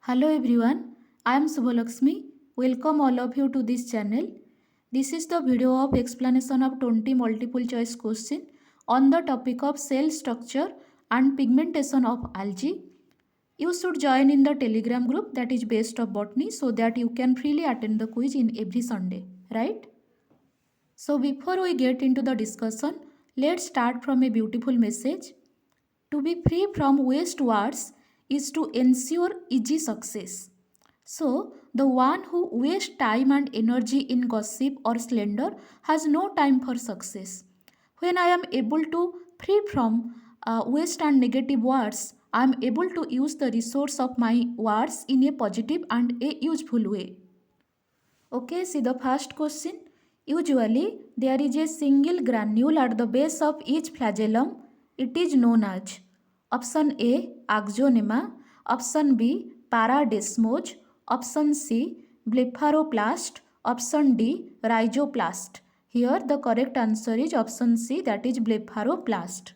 Hello everyone, I am Subhalakshmi. Welcome all of you to this channel. This is the video of explanation of 20 multiple choice question on the topic of cell structure and pigmentation of algae. You should join in the Telegram group that is based of botany so that you can freely attend the quiz in every Sunday, right? So before we get into the discussion, let's start from a beautiful message. To be free from waste words is to ensure easy success. So, the one who wastes time and energy in gossip or slander has no time for success. When I am able to free from waste and negative words, I am able to use the resource of my words in a positive and a useful way. Okay, see the first question. Usually, there is a single granule at the base of each flagellum. It is known as option A. Axonema, option B. Paradesmoid, option C. Blepharoplast, option D. Rhizoplast. Here the correct answer is option C, that is blepharoplast.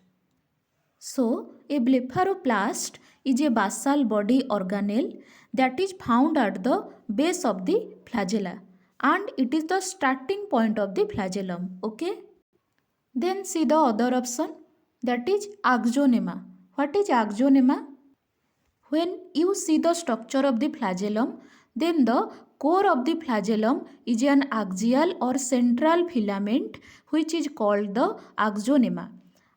So, a blepharoplast is a basal body organelle that is found at the base of the flagella and it is the starting point of the flagellum. Okay. Then see the other option, that is axonema. What is axonema? When you see the structure of the flagellum, then the core of the flagellum is an axial or central filament which is called the axonema,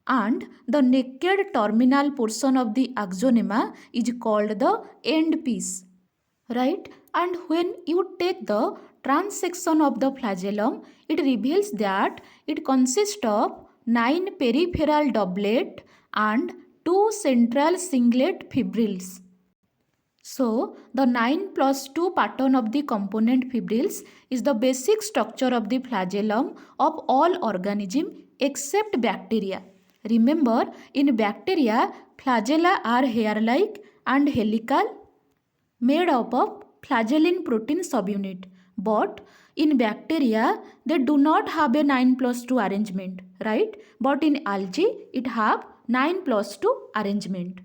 and the naked terminal portion of the axonema is called the end piece, right? And when you take the transection of the flagellum, it reveals that it consists of 9 peripheral doublet and 2 central singlet fibrils. So, the 9 plus 2 pattern of the component fibrils is the basic structure of the flagellum of all organisms except bacteria. Remember, in bacteria, flagella are hair-like and helical, made up of flagellin protein subunit. But in bacteria, they do not have a 9 plus 2 arrangement, right? But in algae, it have 9 plus 2 arrangement.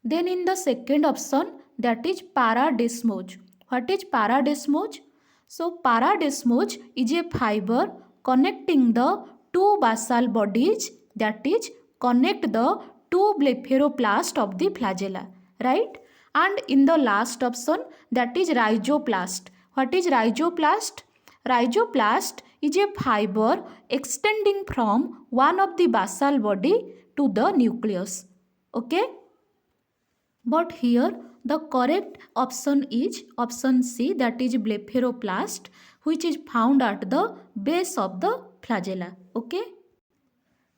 Then in the second option, that is paradesmoid. What is paradesmoid? So paradesmoid is a fiber connecting the two basal bodies, that is connect the two blepharoplast of the flagella, right? And in the last option, that is rhizoplast. What is rhizoplast? Rhizoplast is a fiber extending from one of the basal body to the nucleus. Okay? But here the correct option is option C, that is blepharoplast, which is found at the base of the flagella. Okay.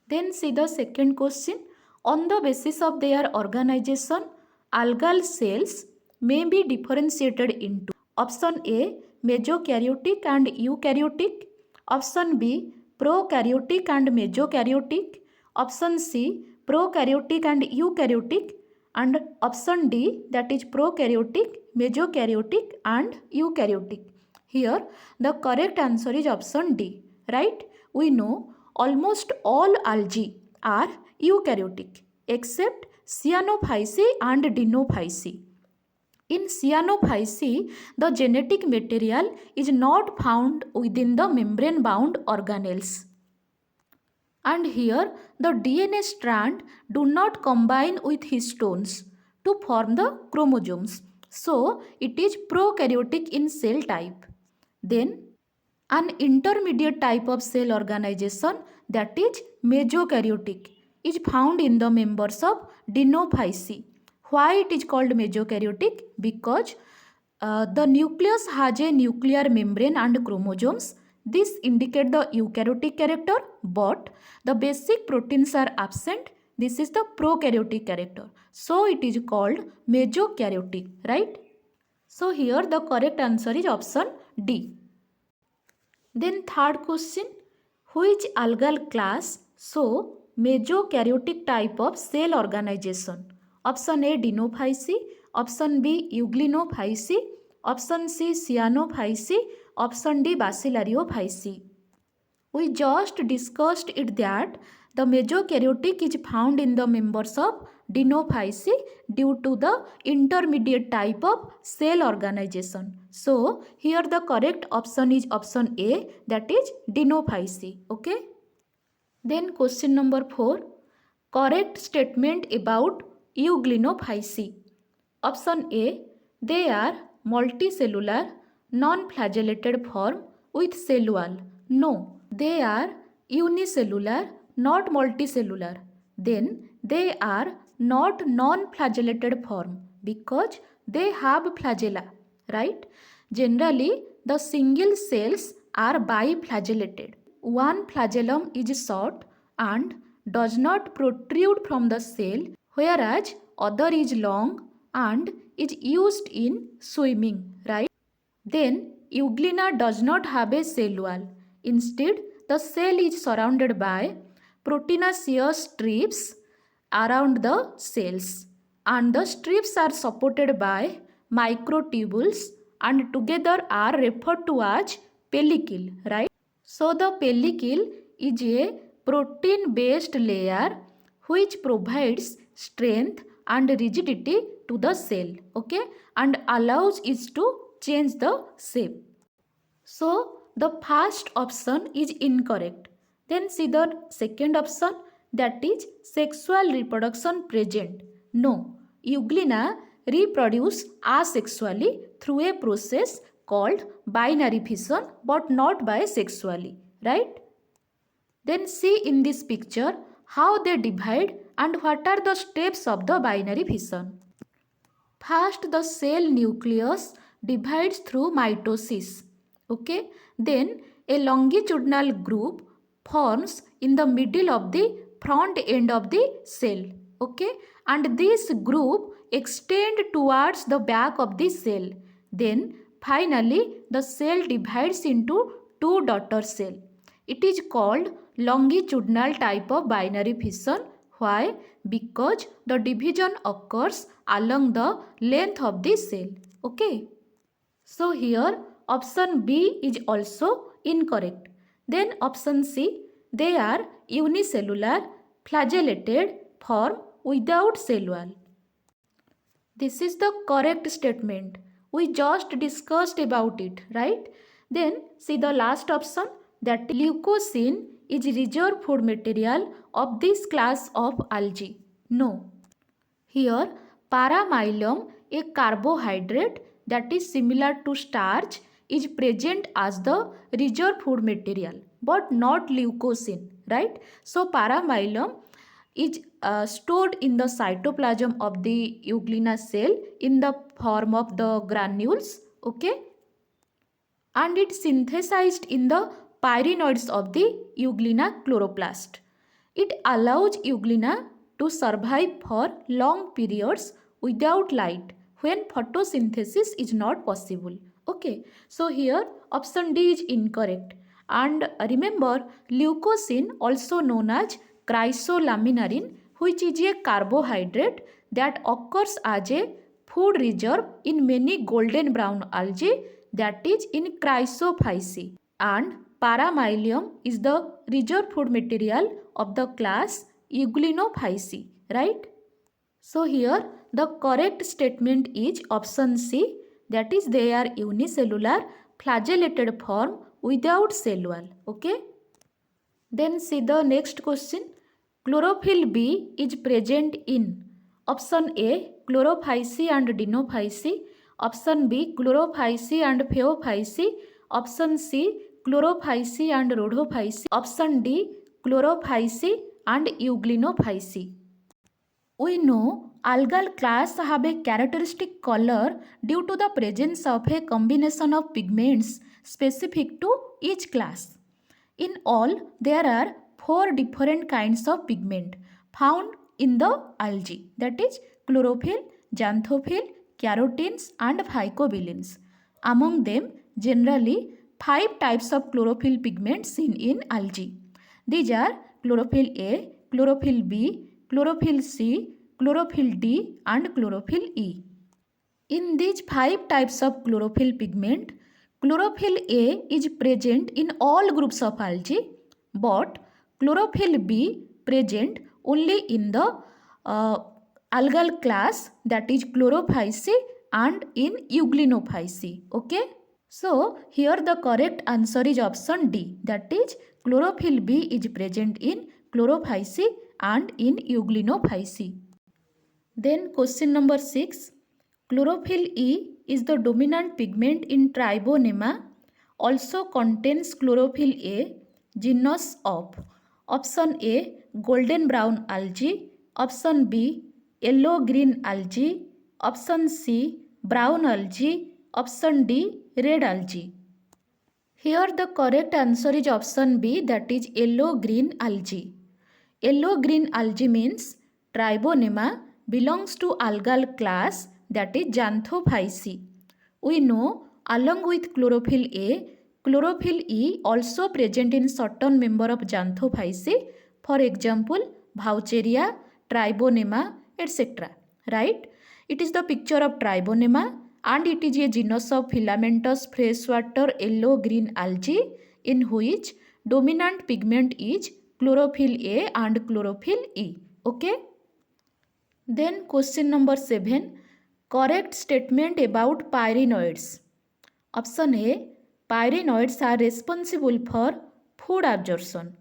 Then see the second question. On the basis of their organization, algal cells may be differentiated into option A, mesokaryotic and eukaryotic, option B, prokaryotic and mesokaryotic, option C, prokaryotic and eukaryotic, and option D, that is prokaryotic, mesokaryotic and eukaryotic. Here the correct answer is option D, right? We know almost all algae are eukaryotic except cyanophyceae and dinophyceae. In cyanophyceae, the genetic material is not found within the membrane bound organelles. And here the DNA strand do not combine with histones to form the chromosomes. So it is prokaryotic in cell type. Then an intermediate type of cell organization, that is mesokaryotic, is found in the members of dinophyceae. Why it is called mesokaryotic? Because the nucleus has a nuclear membrane and chromosomes. This indicate the eukaryotic character, but the basic proteins are absent. This is the prokaryotic character. So it is called mesokaryotic, right? So here the correct answer is option D. Then third question, which algal class show mesokaryotic type of cell organization? Option A, dinophyceae, option B, euglyinophyceae, option C, cyanophyceae, option D, bacillariophyceae. We just discussed it that the mesokaryotic is found in the members of dinophysi due to the intermediate type of cell organization. So here the correct option is option A, that is dinophysi. Okay. Then question number 4. Correct statement about euglyinophysi. Option A. They are multicellular, non-flagellated form with cell wall. No, they are unicellular, not multicellular. Then they are not non-flagellated form because they have flagella, right? Generally, the single cells are biflagellated. One flagellum is short and does not protrude from the cell, whereas other is long and is used in swimming, right? Then Euglena does not have a cell wall. Instead, the cell is surrounded by proteinaceous strips around the cells, and the strips are supported by microtubules and together are referred to as pellicle, right? So the pellicle is a protein based layer which provides strength and rigidity to the cell, okay, and allows it to change the shape. So the first option is incorrect. Then see the second option, that is sexual reproduction present. No, Euglena reproduce asexually through a process called binary fission but not bisexually, right? Then see in this picture how they divide and what are the steps of the binary fission. First, the cell nucleus divides through mitosis. Okay. Then a longitudinal groove forms in the middle of the front end of the cell. Okay. And this groove extends towards the back of the cell. Then finally the cell divides into two daughter cells. It is called longitudinal type of binary fission. Why? Because the division occurs along the length of the cell. Okay. So here option B is also incorrect. Then option C, they are unicellular flagellated form without cell wall. This is the correct statement. We just discussed about it, right? Then see the last option, that leucocene is reserved food material of this class of algae. No. Here paramylum, a carbohydrate that is similar to starch, is present as the reserved food material but not leucocene, right? So paramylum is stored in the cytoplasm of the Euglena cell in the form of the granules, okay, and it synthesized in the pyrenoids of the Euglena chloroplast. It allows Euglena to survive for long periods without light when photosynthesis is not possible. Okay, so here option D is incorrect. And remember, leucocene, also known as chrysolaminarin, which is a carbohydrate that occurs as a food reserve in many golden brown algae, that is in chrysophysi, and paramylium is the reserve food material of the class Euglyinophysi, right? So here the correct statement is option C, that is they are unicellular flagellated form without cell wall. Okay. Then see the next question. Chlorophyll B is present in option A chlorophysi and dinophysi, option B chlorophysi and phaeophysi, option C chlorophysi and rhodophysi, option D chlorophysi and euglyinophysi. We know algal class have a characteristic color due to the presence of a combination of pigments specific to each class. In all, there are 4 different kinds of pigment found in the algae, that is chlorophyll, xanthophyll, carotenes and phycobilins. Among them, generally 5 types of chlorophyll pigments seen in algae. These are chlorophyll A, chlorophyll B, chlorophyll C, chlorophyll D and chlorophyll E. In these 5 types of chlorophyll pigment, chlorophyll A is present in all groups of algae, but chlorophyll B present only in the algal class, that is Chlorophyceae, and in Euglenophyceae. Okay. So here the correct answer is option D, that is chlorophyll B is present in Chlorophyceae and in Euglenophyceae. Then question number 6. Chlorophyll E is the dominant pigment in Tribonema, also contains chlorophyll A, genus of option A golden brown algae, option B yellow green algae, option C brown algae, option D red algae. Here the correct answer is option B, that is yellow green algae. Yellow green algae means Tribonema belongs to algal class, that is Xanthophyceae. We know along with chlorophyll A, chlorophyll E also present in certain member of Xanthophyceae, for example Vaucheria, Tribonema, etc. Right? It is the picture of Tribonema and it is a genus of filamentous freshwater yellow green algae in which dominant pigment is chlorophyll A and chlorophyll E. Okay. Then question number 7. Correct statement about pyrenoids. Option A. Pyrenoids are responsible for food absorption.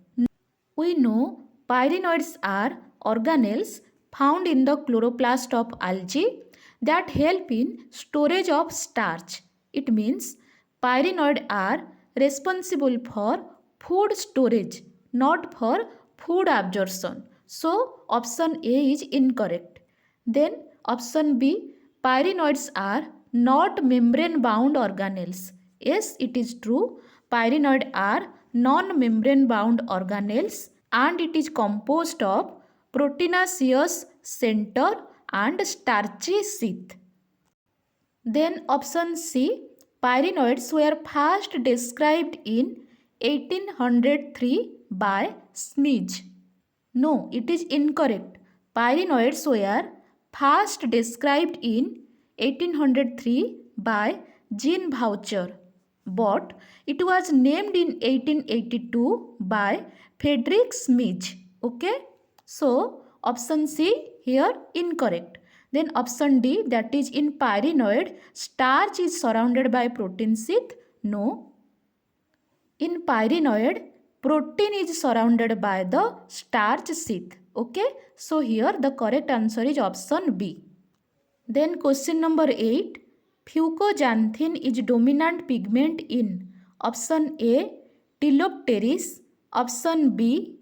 We know pyrenoids are organelles found in the chloroplast of algae that help in storage of starch. It means pyrenoids are responsible for food storage, not for food absorption. So option A is incorrect. Then option B, pyrenoids are not membrane bound organelles. Yes, it is true. Pyrenoids are non-membrane bound organelles and it is composed of proteinaceous center and starchy sheath. Then option C, pyrenoids were first described in 1803 by Smith. No, it is incorrect. Pyrenoids were first described in 1803 by Jean Vaucher, but it was named in 1882 by Frederick Smith. Okay, so option C here incorrect. Then option D, that is in pyrenoid starch is surrounded by protein sheath. No. In pyrenoid protein is surrounded by the starch sheath. Okay, so here the correct answer is option B. Then question number 8. Fucoxanthin is dominant pigment in option A Tylopteris, option B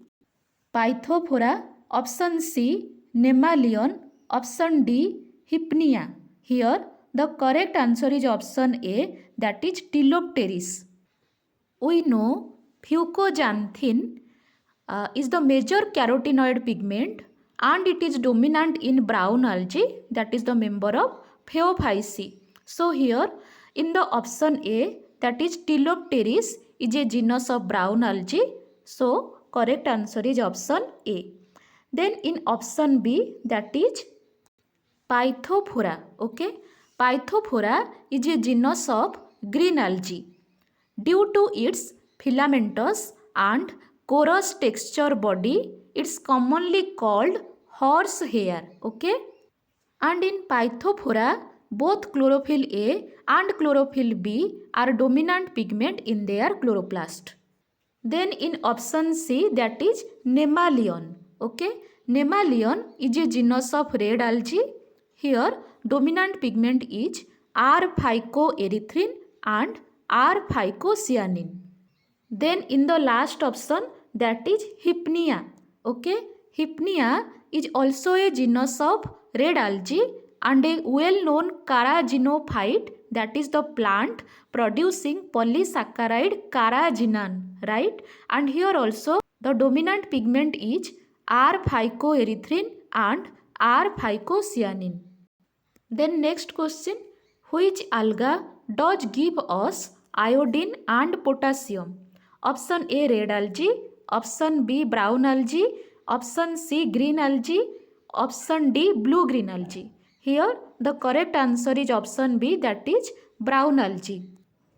Pythophora, option C Nemathion, option D Hypnea. Here the correct answer is option A, that is Tylopteris. We know fucoxanthin is the major carotenoid pigment and it is dominant in brown algae, that is the member of Phaeophyceae. So here in the option A, that is Tylopteris is a genus of brown algae. So correct answer is option A. Then in option B, that is Pythophora. Okay, Pythophora is a genus of green algae. Due to its filamentous and porous texture body, it's commonly called horsehair. Okay, and in Pythophora, both chlorophyll A and chlorophyll B are dominant pigment in their chloroplast. Then in option C, that is Nemathion. Okay, Nemathion is a genus of red algae. Here dominant pigment is R-phycoerythrin and R-phycocyanin. Then in the last option, that is Hypnea. Okay, Hypnea is also a genus of red algae and a well-known carrageenophyte, that is the plant producing polysaccharide carrageenan, right? And here also the dominant pigment is R-phycoerythrin and R-phycocyanin. Then next question, which alga does give us iodine and potassium? Option A red algae, option B brown algae, option C green algae, option D blue green algae. Here the correct answer is option B, that is brown algae.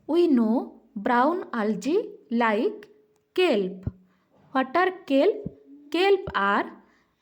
We know brown algae like kelp. What are kelp? Kelp are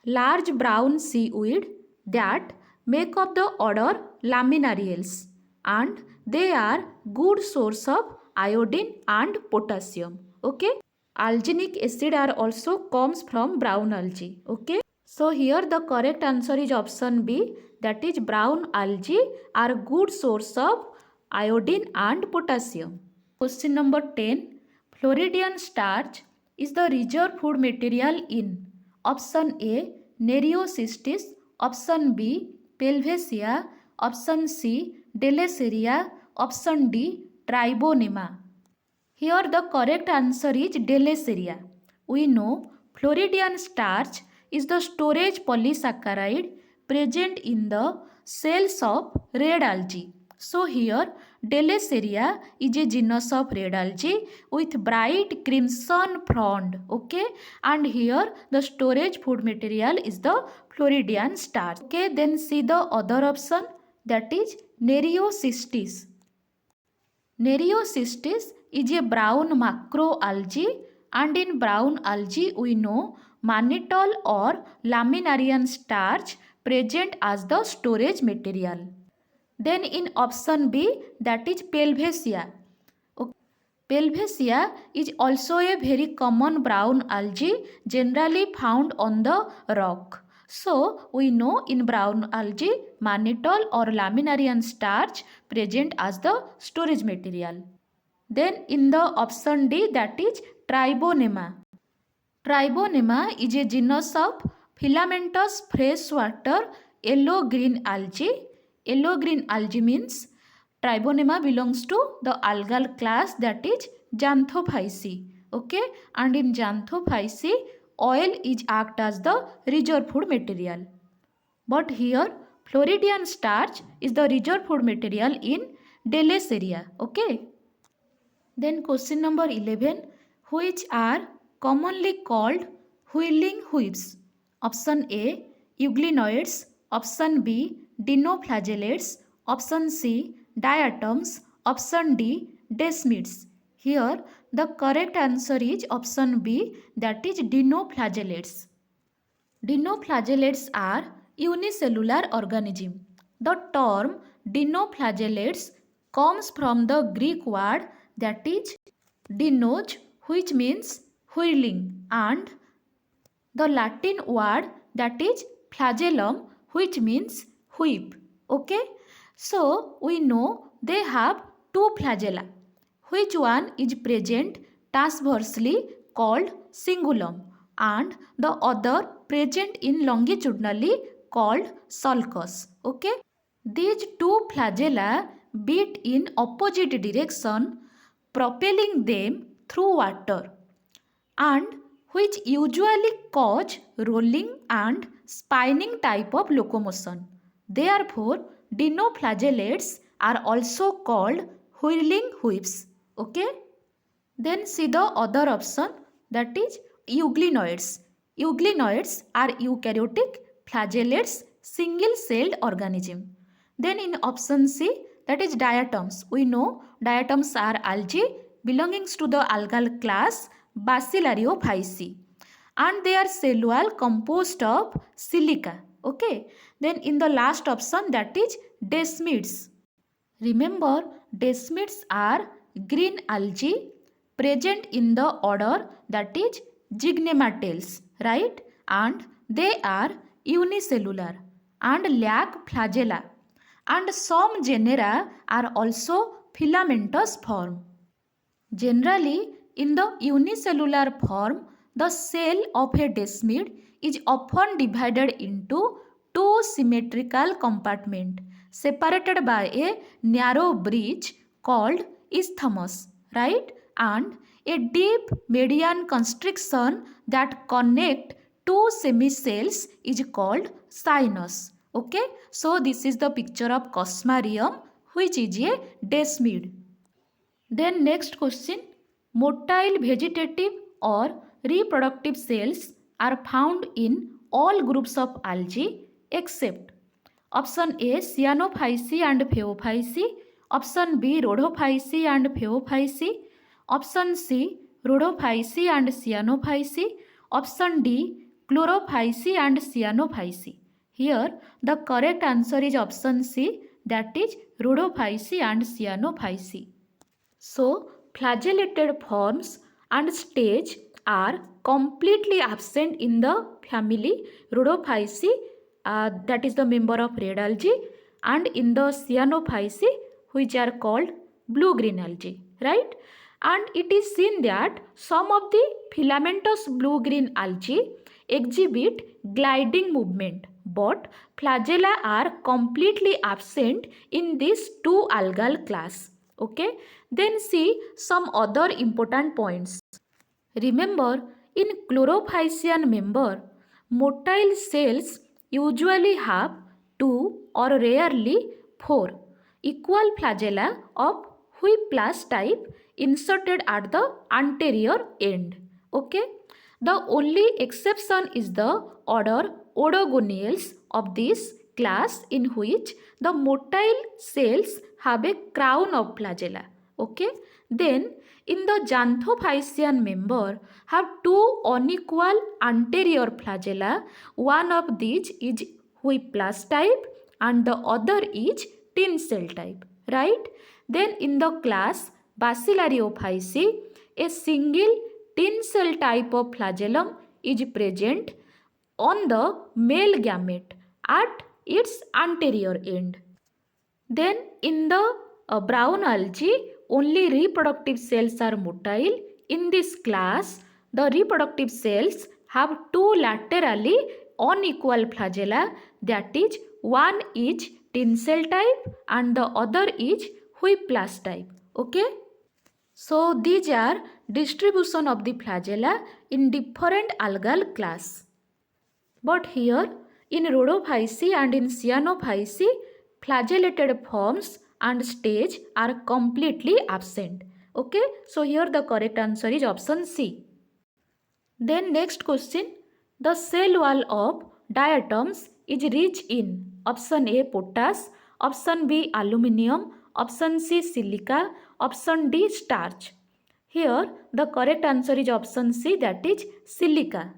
large brown seaweed that make up the order Laminariales, and they are good source of iodine and potassium. Okay, alginic acid are also comes from brown algae. Okay, so here the correct answer is option B, that is brown algae are good source of iodine and potassium. Question number 10. Floridian starch is the reserve food material in option A Nereocystis, option B Pelvaceae, option C Deleseria, option D Tribonema. Here the correct answer is Deleseria. We know Floridian starch is the storage polysaccharide present in the cells of red algae. So here Deleseria is a genus of red algae with bright crimson frond. Okay, and here the storage food material is the Floridian starch. Okay, then see the other option, that is Nereocystis. Nereocystis is a brown macroalgae, and in brown algae we know mannitol or laminarian starch present as the storage material. Then in option B, that is Pelvaceae. Okay. Pelvaceae is also a very common brown algae generally found on the rock. So we know in brown algae mannitol or laminarian starch present as the storage material. Then in the option D, that is Tribonema. Tribonema is a genus of filamentous freshwater yellow-green algae. Yellow-green algae means Tribonema belongs to the algal class, that is Xanthophyceae. Okay, and in Xanthophyceae, oil is act as the reserve food material. But here Floridian starch is the reserve food material in Deleseria. Okay. Then question number 11, which are commonly called whirling whips? Option A euglenoids, option B dinoflagellates, option C diatoms, option D desmids. Here the correct answer is option B, that is dinoflagellates. Dinoflagellates are unicellular organism. The term dinoflagellates comes from the Greek word, that is dinos, which means whirling, and the Latin word, that is flagellum, which means whip. Okay, so we know they have two flagella. Which one is present transversely called cingulum, and the other present in longitudinally called sulcus. Okay, these two flagella beat in opposite direction, propelling them through water, and which usually cause rolling and spinning type of locomotion. Therefore, dinoflagellates are also called whirling whips. Okay. Then see the other option, that is euglenoids. Euglenoids are eukaryotic flagellates, single-celled organism. Then in option C, that is diatoms. We know diatoms are algae belonging to the algal class Bacillariophyceae, and they are cellule composed of silica. Okay. Then in the last option, that is desmids. Remember, desmids are green algae present in the order, that is Zygonematales, right? And they are unicellular and lack flagella, and some genera are also filamentous form. Generally, in the unicellular form, the cell of a desmid is often divided into two symmetrical compartments separated by a narrow bridge called isthmus, right? And a deep median constriction that connect two semicells is called sinus. Okay, so this is the picture of Cosmarium, which is a desmid. Then next question, motile vegetative or reproductive cells are found in all groups of algae except option A Cyanophyceae and Phaeophyceae, option B Rhodophyceae and Phaeophyceae, option C Rhodophyceae and Cyanophyceae, option D Chlorophyceae and Cyanophyceae. Here the correct answer is option C, that is rhodophyceae and cyanophyceae. So flagellated forms and stage are completely absent in the family rhodophyceae, that is the member of red algae, and in the cyanophyceae, which are called blue-green algae, right? And it is seen that some of the filamentous blue-green algae exhibit gliding movement, but flagella are completely absent in these two algal class. Okay, then see some other important points. Remember, in chlorophycean member, motile cells usually have 2 or rarely 4 equal flagella of whiplash type inserted at the anterior end. Okay, the only exception is the order Odogoniales of this class, in which the motile cells have a crown of flagella. Okay, then in the Xanthophycean member have two unequal anterior flagella. One of these is whiplash type and the other is tin cell type, right? Then in the class Bacillariophyceae, a single tin cell type of flagellum is present on the male gamete at its anterior end. Then in the brown algae, only reproductive cells are motile. In this class, the reproductive cells have two laterally unequal flagella, that is, one is tin cell type and the other is whiplash type. Okay. So these are distribution of the flagella in different algal class. But here in rhodophyceae and in cyanophyceae, flagellated forms and stage are completely absent. Okay, so here the correct answer is option C. Then next question, the cell wall of diatoms is rich in option A potash, option B aluminium, option C silica, option D starch. Here the correct answer is option C, that is silica.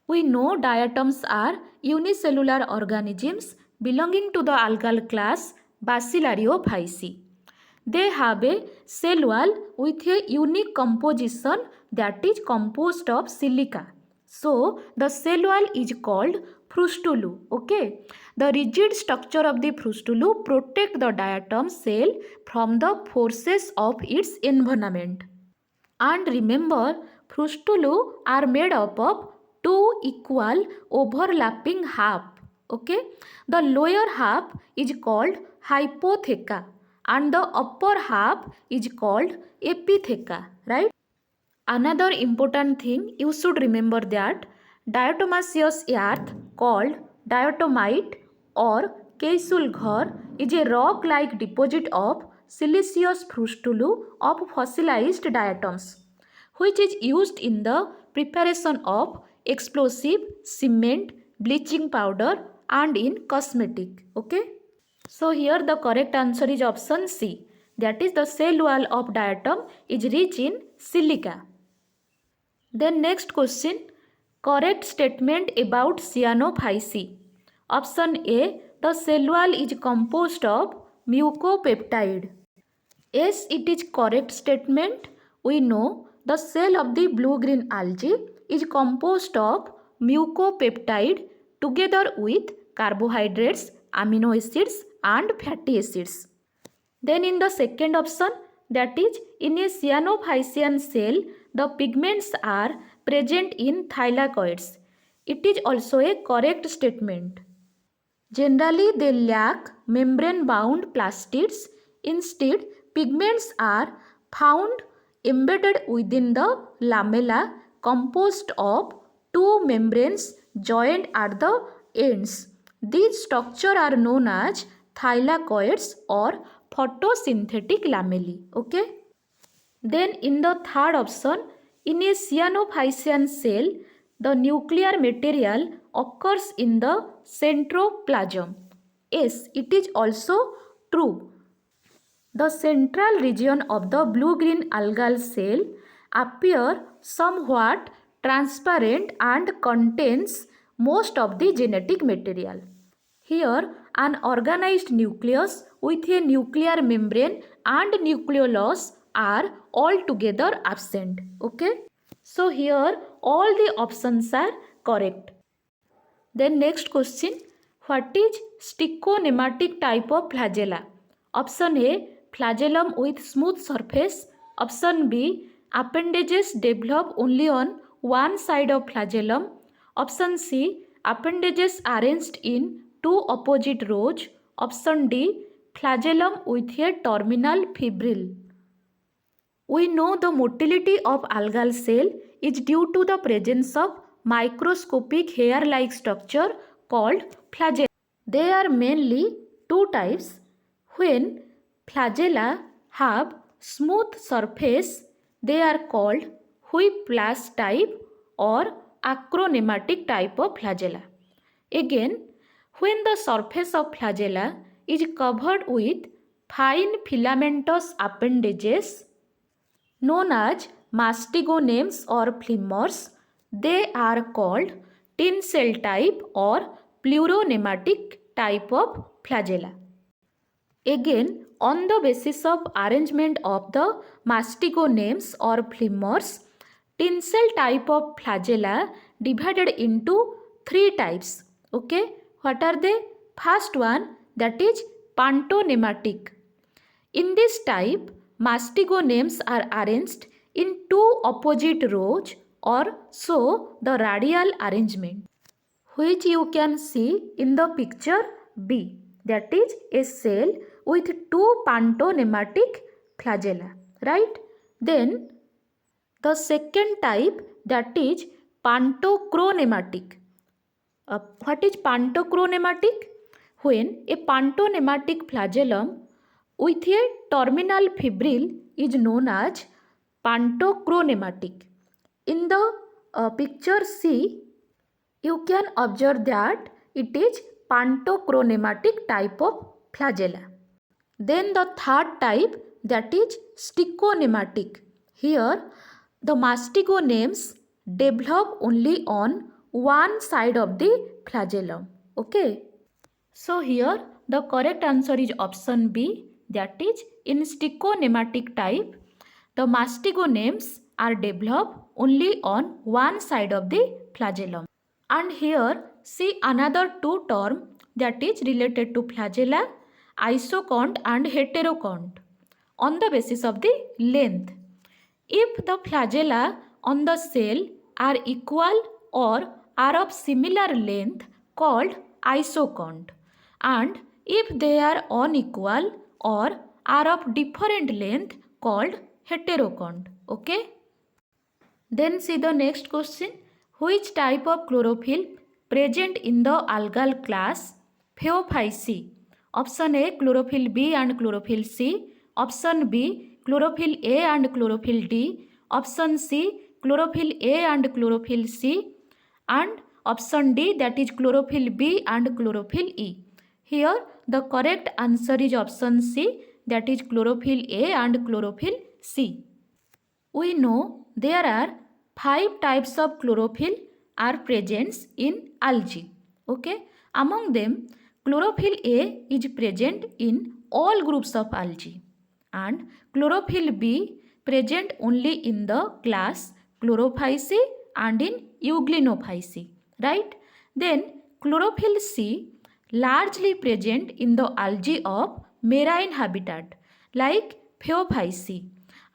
We know diatoms are unicellular organisms belonging to the algal class Bacillariophyceae. They have a cell wall with a unique composition that is composed of silica. So, the cell wall is called frustulu. Okay. The rigid structure of the frustulu protect the diatom cell from the forces of its environment. And remember, frustulu are made up of two equal overlapping half. Okay, the lower half is called hypotheca and the upper half is called epitheca, right? Another important thing you should remember that diatomaceous earth called diatomite or Keisulghar is a rock-like deposit of siliceous frustulu of fossilized diatoms, which is used in the preparation of explosive, cement, bleaching powder and in cosmetic. Okay. So here the correct answer is option C, that is the cell wall of diatom is rich in silica. Then next question, correct statement about cyanophyceae. Option A, the cell wall is composed of mucopeptide. Yes, it is correct statement. We know the cell of the blue-green algae is composed of mucopeptide together with carbohydrates, amino acids and fatty acids. Then in the second option, that is in a cyanophycean cell, the pigments are present in thylakoids. It is also a correct statement. Generally, they lack membrane-bound plastids. Instead, pigments are found embedded within the lamella composed of two membranes joined at the ends. These structures are known as thylakoids or photosynthetic lamellae. Okay. Then in the third option, in a cyanophycean cell, the nuclear material occurs in the centroplasm. Yes, it is also true. The central region of the blue-green algal cell appear somewhat transparent and contains most of the genetic material. Here, an organized nucleus with a nuclear membrane and nucleolus are altogether absent. Okay. So here all the options are correct. Then next question, what is stichonematic type of flagella? Option A, flagellum with smooth surface. Option B, appendages develop only on one side of flagellum. Option C, appendages arranged in two opposite rows. Option D, flagellum with a terminal fibril. We know the motility of algal cell is due to the presence of microscopic hair-like structure called flagella. There are mainly two types. When flagella have smooth surface, they are called whiplash type or acronematic type of flagella. Again, when the surface of flagella is covered with fine filamentous appendages known as mastigonems or flimmers, they are called tin cell type or pleuronematic type of flagella. Again, on the basis of arrangement of the mastigonems or flimmers, tin cell type of flagella divided into three types. Okay, what are they? First one, that is pantonematic. In this type, mastigonems are arranged in two opposite rows or so the radial arrangement, which you can see in the picture B. That is a cell with two pantonematic flagella, right? Then the second type, that is pantocronematic. What is pantocronematic? When a pantonematic flagellum with a terminal fibril is known as pantocronematic. In the picture C, you can observe that it is pantocronematic type of flagella. Then the third type, that is stichonematic. Here the mastigonems develop only on one side of the flagellum. Okay. So here the correct answer is option B, that is in stichonematic type the mastigonems are developed only on one side of the flagellum. And here see another two term that is related to flagella, isocont and heterocont on the basis of the length. If the flagella on the cell are equal or are of similar length called isocont, and if they are unequal or are of different length called heterocont. Okay. Then see the next question. Which type of chlorophyll present in the algal class Phaeophyceae? Option A, chlorophyll B and chlorophyll C. Option B, chlorophyll A and chlorophyll D. Option C, chlorophyll A and chlorophyll C. And option D, that is chlorophyll B and chlorophyll E. Here the correct answer is option C, that is chlorophyll A and chlorophyll C. We know there are 5 types of chlorophyll are present in algae. Okay. Among them, chlorophyll A is present in all groups of algae and chlorophyll B present only in the class Chlorophyceae and in Euglenophyceae. Right? Then chlorophyll C largely present in the algae of marine habitat like Phaeophyceae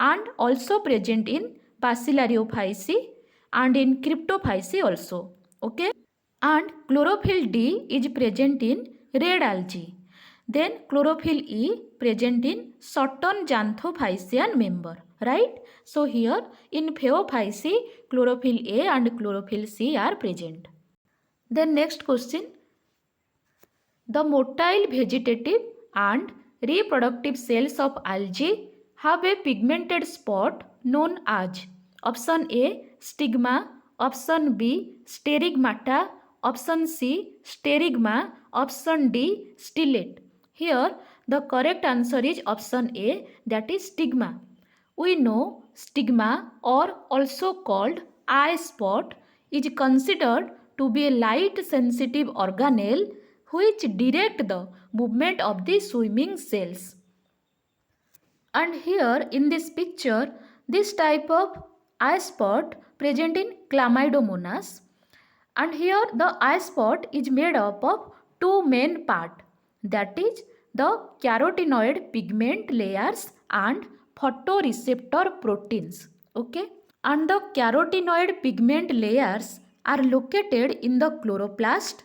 and also present in Bacillariophyceae and in Cryptophyceae also. Okay. And chlorophyll D is present in red algae. Then chlorophyll E present in certain Xanthophycean member. Right. So here in Phaeophyceae, chlorophyll A and chlorophyll C are present. Then next question. The motile vegetative and reproductive cells of algae have a pigmented spot known as option A, stigma, option B, sterigmata, option C, sterigma, option D, stellate. Here the correct answer is option A, that is stigma. We know stigma, or also called eye spot, is considered to be a light sensitive organelle which direct the movement of the swimming cells. And here in this picture, this type of eye spot present in Chlamydomonas. And here the eye spot is made up of two main parts, that is the carotenoid pigment layers and photoreceptor proteins. Okay. And the carotenoid pigment layers are located in the chloroplast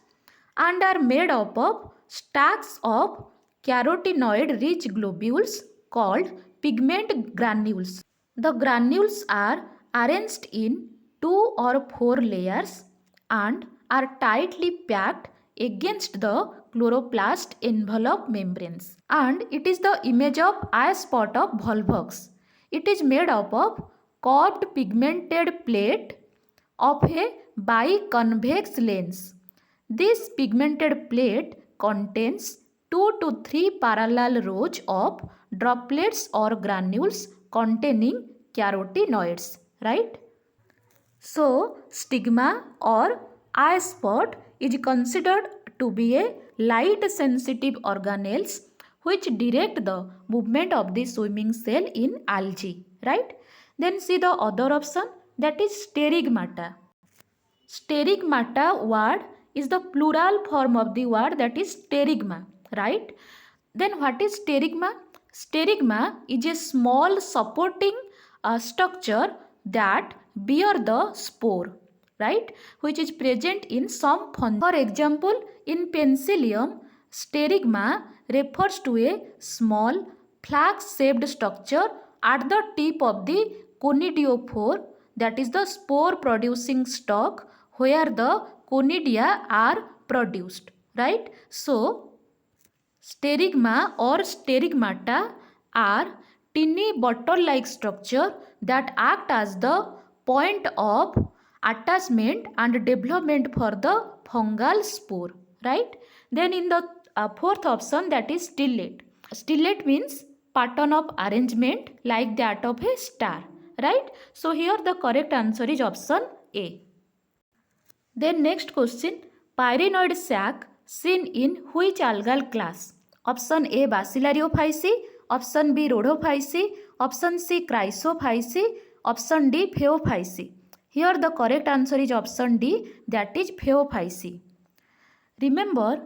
and are made up of stacks of carotenoid rich globules called pigment granules. The granules are arranged in 2 or 4 layers and are tightly packed against the chloroplast envelope membranes. And it is the image of eye spot of volvox. It is made up of curved pigmented plate of a biconvex lens. This pigmented plate contains 2 to 3 parallel rows of droplets or granules containing carotenoids, right? So, stigma or eye spot is considered to be a light sensitive organelles which direct the movement of the swimming cell in algae, right? Then see the other option, that is sterigmata. Sterigmata word is the plural form of the word, that is sterigma, right? Then what is sterigma? Sterigma is a small supporting structure that bear the spore, right? Which is present in some fungi. For example, in Penicillium, sterigma refers to a small flax-shaped structure at the tip of the conidiophore, that is the spore producing stalk where the conidia are produced, right? So, sterigma or sterigmata are tiny bottle-like structure that act as the point of attachment and development for the fungal spore, right? Then in the fourth option, that is stellate. Stellate means pattern of arrangement like that of a star, right? So here the correct answer is option A. Then next question, pyrenoid sac seen in which algal class? Option A Bacillariophyceae, option B Rhodophyceae, option C Chrysophyceae, option D Phaeophyceae. Here the correct answer is option D, that is Phaeophyceae. Remember,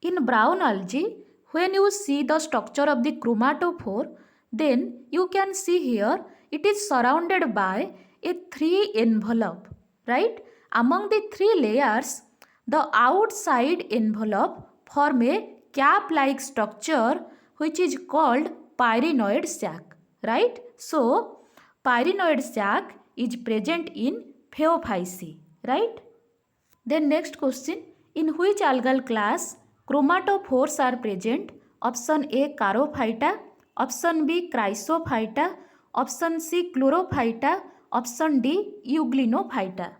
in brown algae, when you see the structure of the chromatophore, then you can see here it is surrounded by a 3 envelope, right? Among the 3 layers, the outside envelope form a cap-like structure which is called pyrenoid sac, right? So, pyrenoid sac is present in Phaeophyceae, right? Then next question, in which algal class chromatophores are present? Option A Charophyta, option B Chrysophyta, option C Chlorophyta, option D Euglenophyta.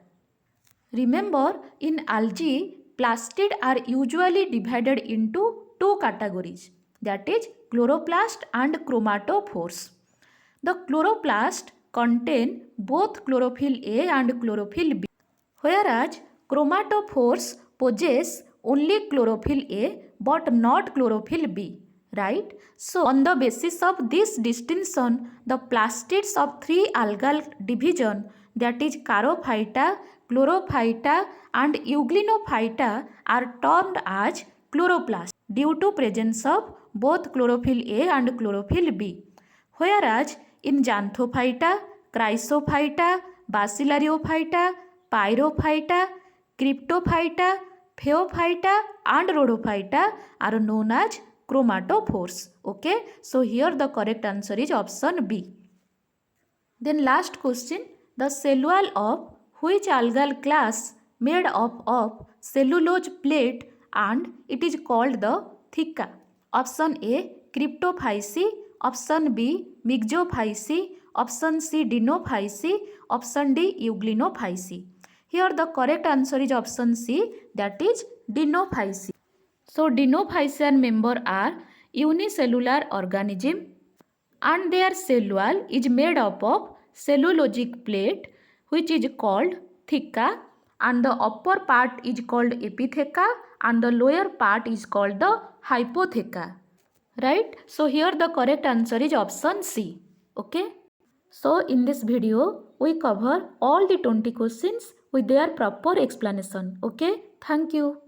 Remember, in algae, plastid are usually divided into 2 categories, that is chloroplast and chromatophores. The chloroplast contain both chlorophyll A and chlorophyll B, whereas chromatophores possess only chlorophyll A but not chlorophyll B, right? So, on the basis of this distinction, the plastids of 3 algal division, that is Charophyta, Chlorophyta and Euglenophyta are termed as chloroplast due to presence of both chlorophyll A and chlorophyll B. Whereas in Xanthophyta, Chrysophyta, Bacillariophyta, Pyrophyta, Cryptophyta, Phaeophyta and Rhodophyta are known as chromatophores. Okay, so here the correct answer is option B. Then last question, the cell wall of which algal class made up of cellulose plate and it is called the theca? Option A Cryptophyceae, option B Myxophyceae, option C Dinophyceae, option D Euglenophyceae. Here the correct answer is option C, that is Dinophyceae. So Dinophycean member are unicellular organism and their cell wall is made up of cellulosic plate which is called theca and the upper part is called epitheca and the lower part is called the hypotheca. Right? So here the correct answer is option C. Okay? So in this video, we cover all the 20 questions with their proper explanation. Okay? Thank you.